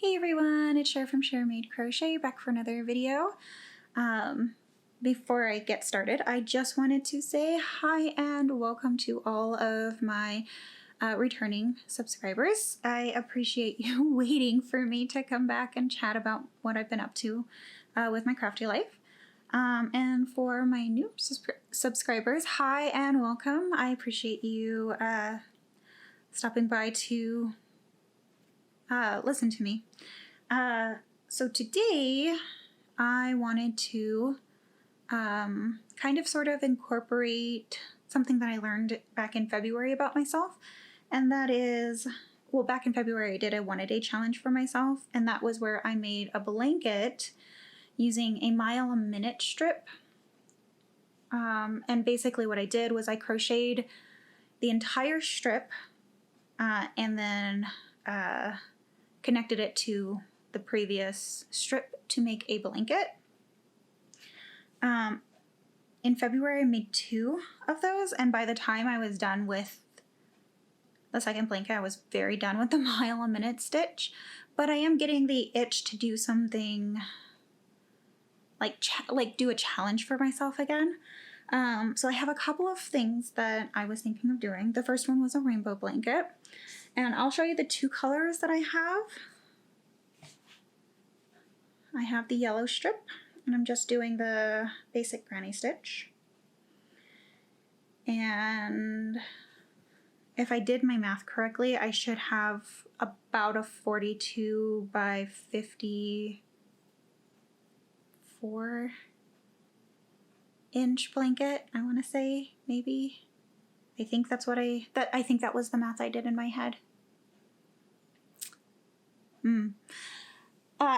Hey everyone, it's Cher from Cher Made Crochet, back for another video. Before I get started, I just wanted to say hi and welcome to all of my returning subscribers. I appreciate you waiting for me to come back and chat about what I've been up to with my crafty life. And for my new subscribers, hi and welcome. I appreciate you stopping by to listen to me. So today I wanted to kind of sort of incorporate something that I learned back in February about myself, and that is, well, back in February I did a 1-a-day challenge for myself, and that was where I made a blanket using a mile a minute strip. And basically what I did was I crocheted the entire strip and then connected it to the previous strip to make a blanket. In February I made 2 of those, and by the time I was done with the second blanket I was very done with the mile a minute stitch. But I am getting the itch to do something like do a challenge for myself again. So I have a couple of things that I was thinking of doing. The first one was a rainbow blanket, and I'll show you the 2 colors that I have. I have the yellow strip, and I'm just doing the basic granny stitch. And if I did my math correctly, I should have about a 42 by 54 inch blanket, I want to say, maybe. I think that's what I think that was the math I did in my head.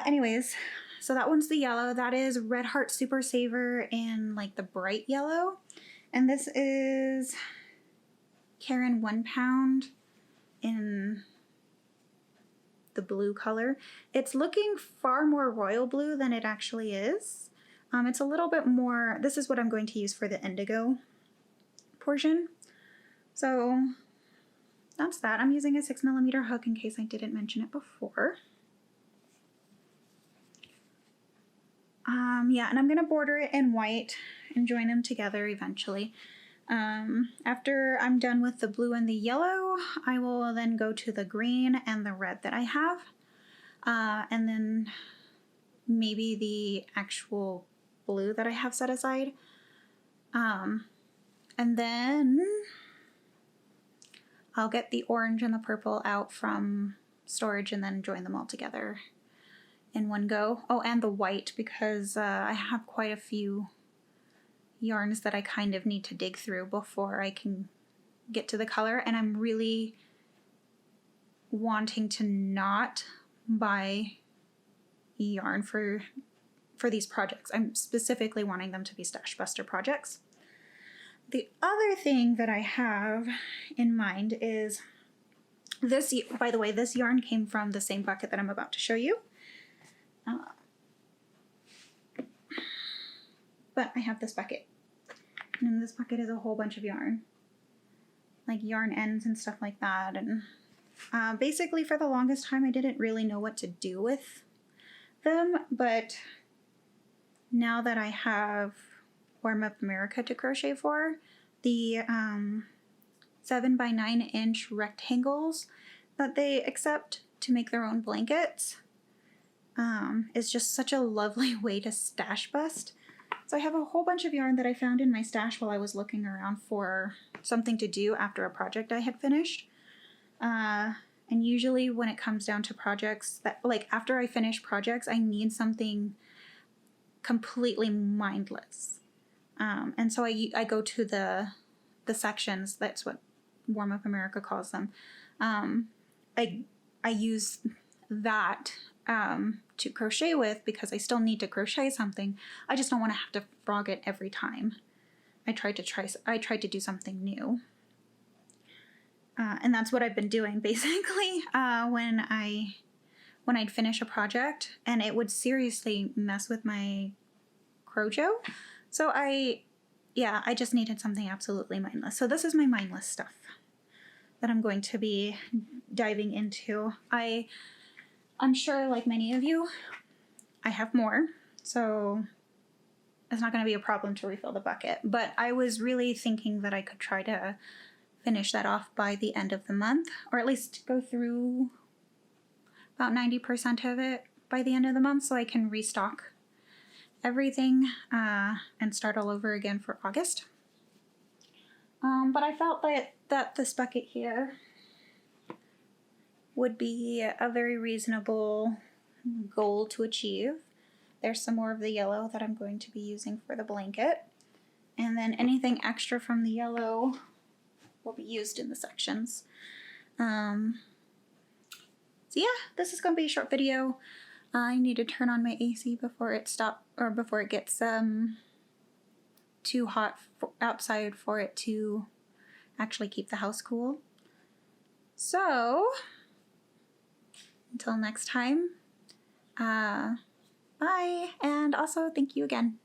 Anyways, so that one's the yellow. That is Red Heart Super Saver in like the bright yellow. And this is Karen 1 pound in the blue color. It's looking far more royal blue than it actually is. It's a little bit more, this is what I'm going to use for the indigo portion. So that's that. I'm using a 6mm hook in case I didn't mention it before. Yeah, and I'm going to border it in white and join them together eventually. After I'm done with the blue and the yellow, I will then go to the green and the red that I have. And then maybe the actual blue that I have set aside. And then I'll get the orange and the purple out from storage and then join them all together in one go. Oh, and the white, because I have quite a few yarns that I kind of need to dig through before I can get to the color, and I'm really wanting to not buy yarn for these projects. I'm specifically wanting them to be Stash Buster projects. The other thing that I have in mind is this. By the way, this yarn came from the same bucket that I'm about to show you. But I have this bucket, and in this bucket is a whole bunch of yarn, like yarn ends and stuff like that. And basically for the longest time I didn't really know what to do with them, but now that I have Warm Up America to crochet for, the 7 by 9 inch rectangles that they accept to make their own blankets is just such a lovely way to stash bust. So I have a whole bunch of yarn that I found in my stash while I was looking around for something to do after a project I had finished. And usually when it comes down to projects that, like, after I finish projects, I need something completely mindless. And so I go to the sections. That's what Warm Up America calls them. I use that to crochet with because I still need to crochet something. I just don't want to have to frog it every time I tried to do something new. And that's what I've been doing basically when I'd finish a project, and it would seriously mess with my crojo. So I just needed something absolutely mindless. So this is my mindless stuff that I'm going to be diving into. I I'm sure, like many of you, I have more, so it's not going to be a problem to refill the bucket. But I was really thinking that I could try to finish that off by the end of the month, or at least go through about 90% of it by the end of the month so I can restock everything and start all over again for August. But I felt that this bucket here would be a very reasonable goal to achieve. There's some more of the yellow that I'm going to be using for the blanket. And then anything extra from the yellow will be used in the sections. So yeah, this is going to be a short video. I need to turn on my AC before it before it gets too hot outside for it to actually keep the house cool. So until next time, bye, and also thank you again.